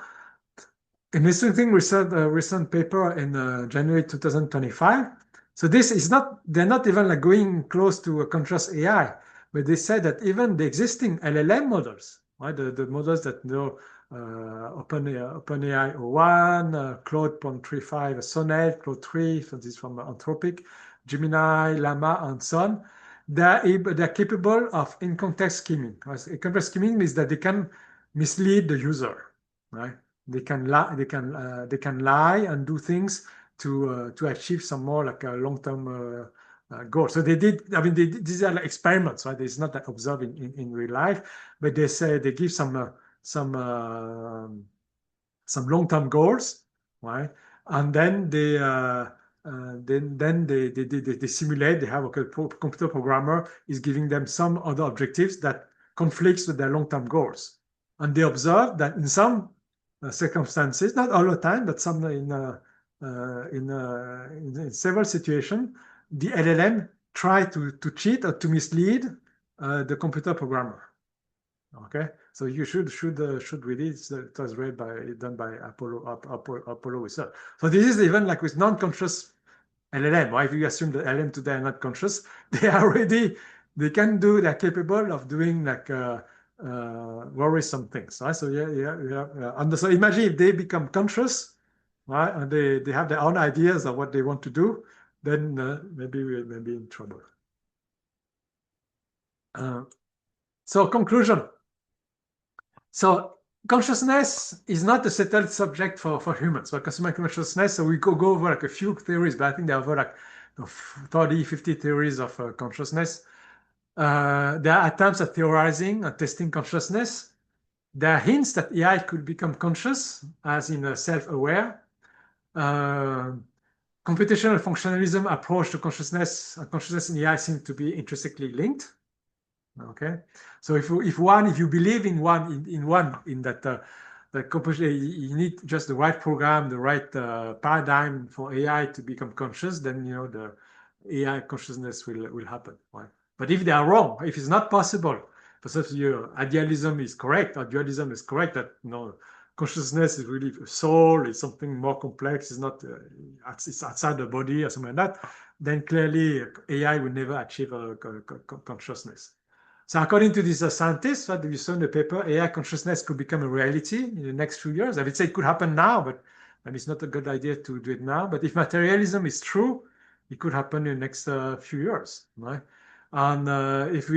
An interesting recent paper in January 2025. So this is not, they're not even like going close to a conscious AI, but they said that even the existing LLM models, right, the models that know OpenAI o1, Claude 0.35 Sonnet, Claude 3, this is from Anthropic, Gemini, Llama, and so on, they're capable of in-context scheming. Right? In-context scheming means that they can mislead the user, right? They can lie and do things to achieve some more like a long-term goal. So they did. I mean, these are like experiments, right? It's not like observed in real life, but they say they give some long-term goals, right? And then they simulate. They have a computer programmer is giving them some other objectives that conflicts with their long-term goals, and they observe that in some circumstances, not all the time, but some in several situations, the LLM try to cheat or to mislead the computer programmer. Okay, so you should read it. It was done by Apollo Research. So this is even like with non-conscious LLM. Right? If you assume that LLM today are not conscious, they're capable of doing like worrisome things. Right? So and so imagine if they become conscious, right, and they have their own ideas of what they want to do, then maybe we may be in trouble. So conclusion. So consciousness is not a settled subject for humans. For consumer consciousness, so we go over like a few theories, but I think there are over like 30, 50 theories of consciousness. There are attempts at theorizing and testing consciousness. There are hints that AI could become conscious, as in self-aware. Computational functionalism approach to consciousness and AI seem to be intrinsically linked. Okay, so if you believe in that you need just the right program, the right paradigm for AI to become conscious, then the AI consciousness will happen. Right? But if they are wrong, if it's not possible, for such idealism is correct, or dualism is correct, that consciousness is really a soul, it's something more complex, it's not it's outside the body or something like that, then clearly AI will never achieve consciousness. So according to these scientists, what you saw in the paper, AI consciousness could become a reality in the next few years. I would say it could happen now, but it's not a good idea to do it now. But if materialism is true, it could happen in the next few years, right? And if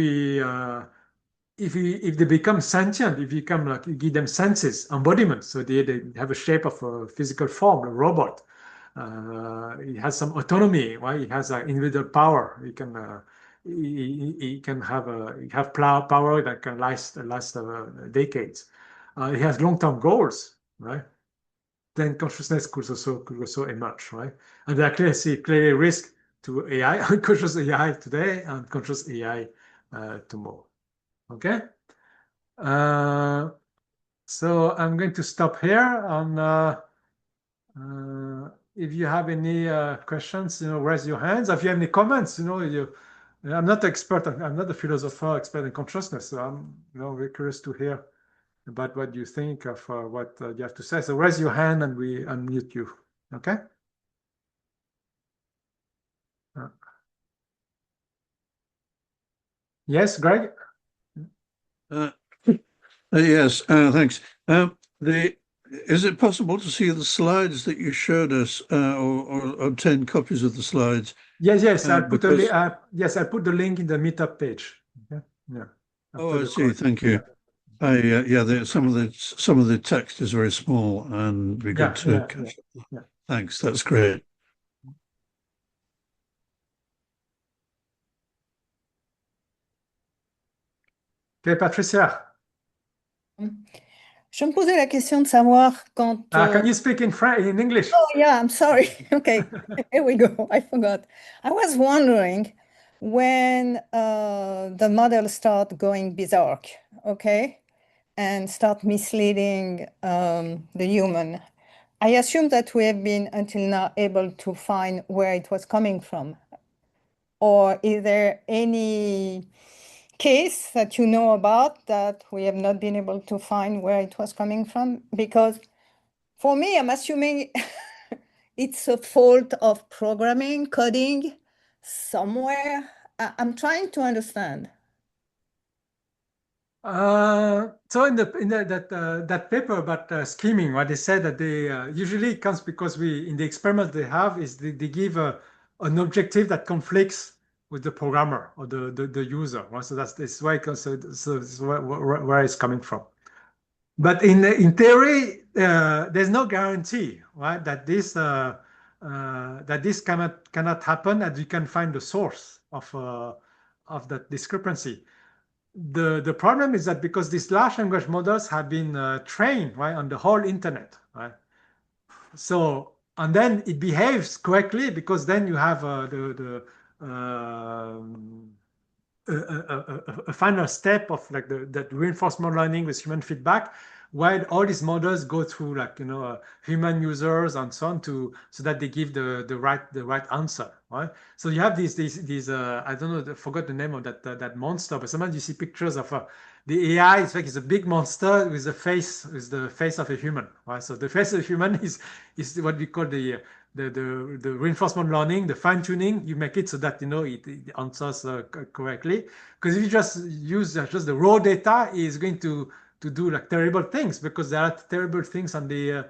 they become sentient, if you become like you give them senses, embodiments, so they have a shape of a physical form, a robot. It has some autonomy, right? It has individual power. It can he can have power that can last decades. He has long-term goals, right? Then consciousness could also emerge, right? And there are clearly risk to AI, unconscious AI today, and conscious AI tomorrow. Okay. So I'm going to stop here. And if you have any questions, raise your hands. If you have any comments, I'm not expert. I'm not a philosopher expert in consciousness. So I'm, very curious to hear about what you think of what you have to say. So raise your hand and we unmute you. Okay. Yes, Greg. Yes, thanks. Is it possible to see the slides that you showed us, or obtain copies of the slides? Yes, yes, Because I'll put the link in the meetup page. Okay? Yeah, after oh, I the call. see. Thank Yeah, you. Yeah, some of the text is very small, and it'd be good yeah, to yeah, yeah, catch up. yeah. Thanks. That's great. Okay, Patricia, Je me posais la question de savoir quand... can you speak in French, in English? Oh, yeah, I'm sorry. Okay, here we go. I forgot. I was wondering when the model start going berserk, okay, and start misleading the human. I assume that we have been until now able to find where it was coming from. Or is there any case that you know about that we have not been able to find where it was coming from? Because for me, I'm assuming it's a fault of programming, coding somewhere. I'm trying to understand. So that paper about scheming, what they said that they usually it comes because we in the experiment they have is they give an objective that conflicts with the programmer or the user. Right? So that's why so this is where it's coming from. But in theory, there's no guarantee, right, that this cannot happen, and you can find the source of that discrepancy. The problem is that because these large language models have been trained right on the whole internet, right? So and then it behaves correctly because then you have the a final step of like that reinforcement learning with human feedback, while all these models go through like human users and so on to so that they give the right answer, right? So you have these I don't know, I forgot the name of that monster, but sometimes you see pictures of the AI. It's like it's a big monster with the face of a human, right? So the face of a human is what we call the reinforcement learning, the fine tuning. You make it so that it answers correctly. Because if you just use just the raw data, it's going to do like terrible things because there are terrible things on the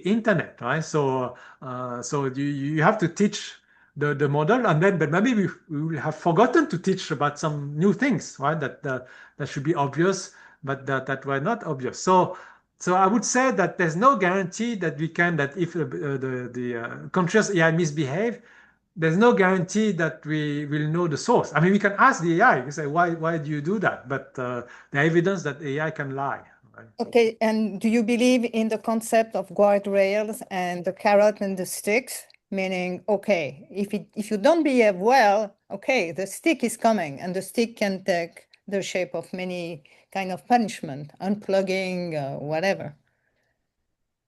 internet, right? So you have to teach the model, and then but maybe we will have forgotten to teach about some new things, right? That should be obvious, but that were not obvious. So I would say that there's no guarantee that we can that if the conscious AI misbehave, there's no guarantee that we will know the source. I mean, we can ask the AI, you say, why do you do that? But the evidence that AI can lie. Right? Okay, and do you believe in the concept of guardrails and the carrot and the sticks? Meaning, okay, if you don't behave well, okay, the stick is coming, and the stick can take the shape of many kind of punishment, unplugging, whatever.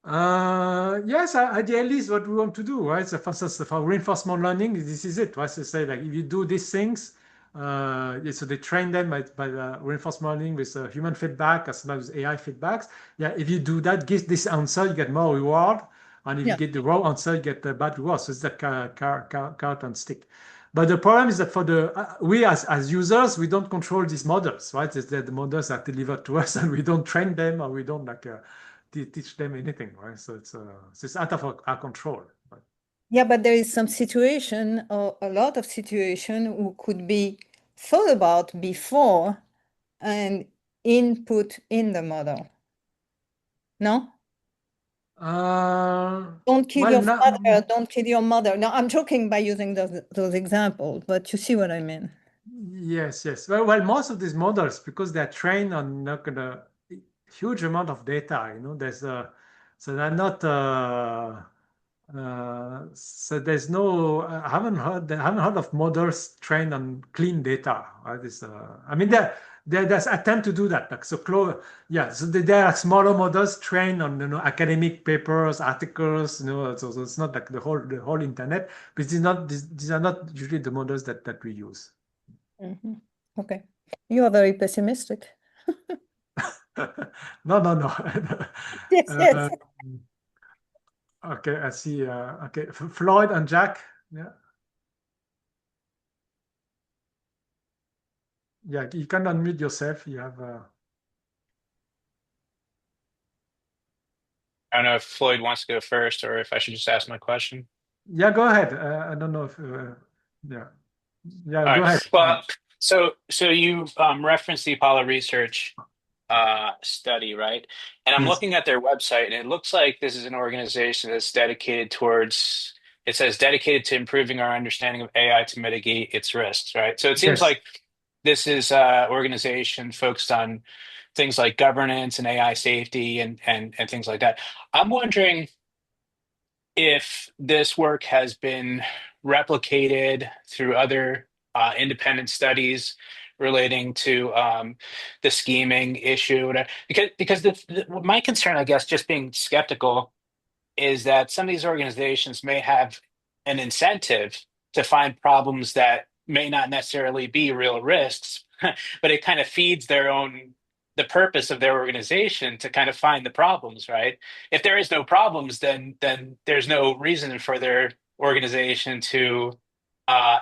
Yes, ideally is what we want to do, right? So for instance, for reinforcement learning, this is it, right? So say like if you do these things, yeah, so they train them by reinforcement learning with human feedback as well as AI feedbacks. Yeah, if you do that, give this answer, you get more reward, and if you Yeah. get the wrong answer, you get the bad reward. So it's the carrot and stick. But the problem is that for we as users, we don't control these models, right? It's that the models are delivered to us, and we don't train them, or we don't like. Teach them anything, right? So it's out of our control. Right? Yeah, but there is some situation or a lot of situation who could be thought about before and input in the model. No? Don't kill Well, your not, father, don't kill your mother. No, I'm joking by using those examples, but you see what I mean. yes, yes. Well, most of these models, because they're trained on not gonna huge amount of data, there's so they're not so there's no I haven't heard of models trained on clean data. Right? I mean there's attempt to do that. Like so yeah, so there are smaller models trained on academic papers, articles, so it's not like the whole internet, but these are not usually the models that we use. Mhm. Okay. You are very pessimistic. No, no, no. Yes, yes. Uh, okay, I see. Okay, Floyd and Jack. Yeah, yeah. You can unmute yourself. You have. I don't know if Floyd wants to go first or if I should just ask my question. Yeah, go ahead. I don't know if yeah, yeah, All go right. ahead. Well, so you referenced the Apollo research study, right? And I'm Yes, looking at their website, and it looks like this is an organization that's dedicated towards, it says dedicated to improving our understanding of AI to mitigate its risks, right? So it seems yes. like this is organization focused on things like governance and AI safety and things like that. I'm wondering if this work has been replicated through other independent studies relating to the scheming issue, whatever. Because my concern, I guess, just being skeptical, is that some of these organizations may have an incentive to find problems that may not necessarily be real risks, but it kind of feeds the purpose of their organization to kind of find the problems, right? If there is no problems, then there's no reason for their organization to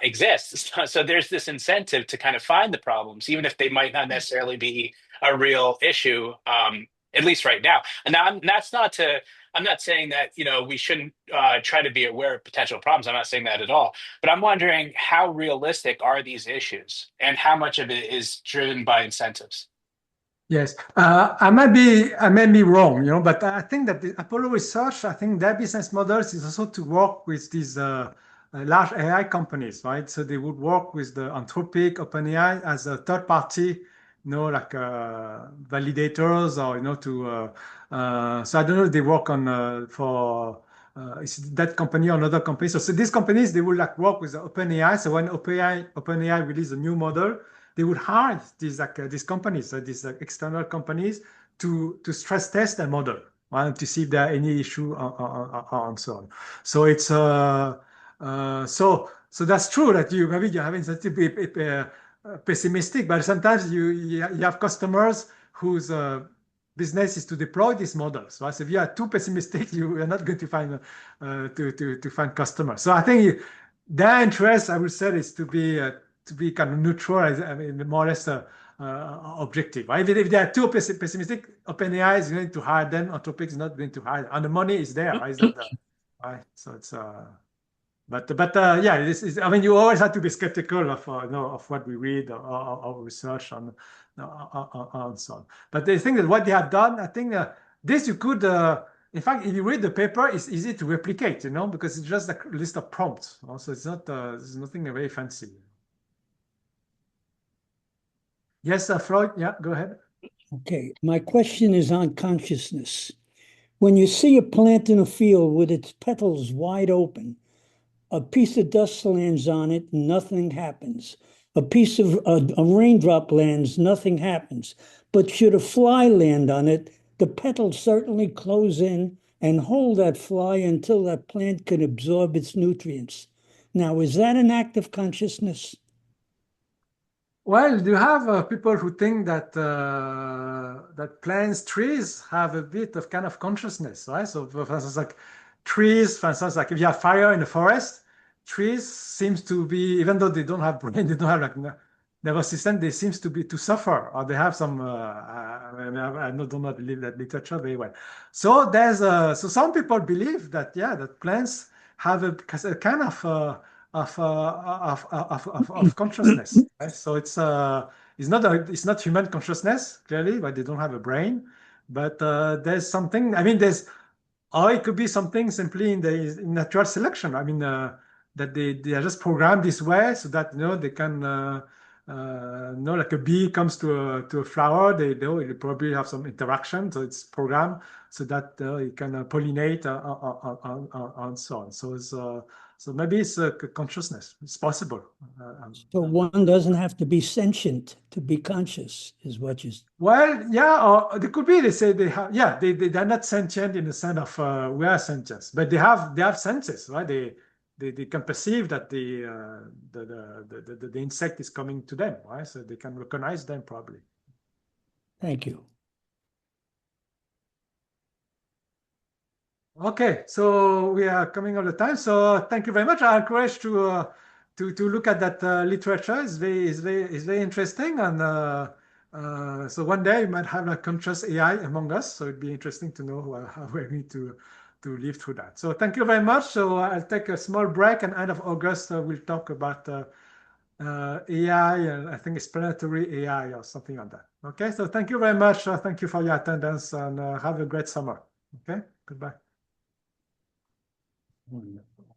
exist. So there's this incentive to kind of find the problems, even if they might not necessarily be a real issue, at least right now. And now that's not to I'm not saying that, we shouldn't try to be aware of potential problems. I'm not saying that at all. But I'm wondering how realistic are these issues and how much of it is driven by incentives? Yes, I may be wrong, but I think that the Apollo Research, I think their business models is also to work with these large AI companies, right? So they would work with the Anthropic, OpenAI as a third party, like validators or so I don't know if they work on for is it that company or another company. So these companies they will like work with the OpenAI. So when OpenAI release a new model they would hire these companies, these external companies, to stress test their model, right, to see if there are any issue and so on. So it's so that's true that maybe you're having to be pessimistic, but sometimes you have customers whose business is to deploy these models, right? So if you are too pessimistic, you are not going to find to find customers. So I think their interest, I would say, is to be kind of neutral, I mean, more or less objective. Right? If they are too pessimistic, OpenAI is going to hire them, Anthropic is not going to hire them. And the money is there, right? It's not, right? So it's, but yeah, this is, I mean, you always have to be skeptical of, of what we read or research on, and so on. But the thing that what they have done, I think this you could, in fact, if you read the paper, it's easy to replicate, because it's just a list of prompts. Also, it's not, there's nothing very fancy. Yes, Floyd, yeah, go ahead. Okay, my question is on consciousness. When you see a plant in a field with its petals wide open, a piece of dust lands on it, nothing happens. A piece of a raindrop lands, nothing happens. But should a fly land on it, the petals certainly close in and hold that fly until that plant can absorb its nutrients. Now, is that an act of consciousness? Well, you have people who think that that plants, trees have a bit of kind of consciousness, right? So, for instance, like trees, for instance, like if you have fire in the forest, trees seems to be, even though they don't have brain, they don't have like nervous system, they seems to be to suffer, or they have some. I don't know that literature very well. So so some people believe that yeah, that plants have a kind of of consciousness. Right? So it's not human consciousness clearly, but they don't have a brain. But there's something. I mean, or it could be something simply in natural selection. I mean, that they are just programmed this way so that they can. Like a bee comes to a flower, they probably have some interaction, so it's programmed so that it can pollinate and so on. So maybe it's a consciousness. It's possible. So one doesn't have to be sentient to be conscious, is what you. Well, yeah, or they could be. They say they have. Yeah, they're not sentient in the sense of we are sentient, but they have senses, right? They can perceive that the insect is coming to them, right? So they can recognize them probably. Thank you. Okay, so we are coming out of time. So thank you very much. I encourage to look at that literature. It's very interesting, and So one day you might have a conscious AI among us. So it'd be interesting to know how we're going to live through that. So thank you very much. So I'll take a small break, and end of August we'll talk about AI, and I think it's planetary AI or something like that. Okay, so thank you very much. Thank you for your attendance, and have a great summer. Okay, goodbye. Wonderful.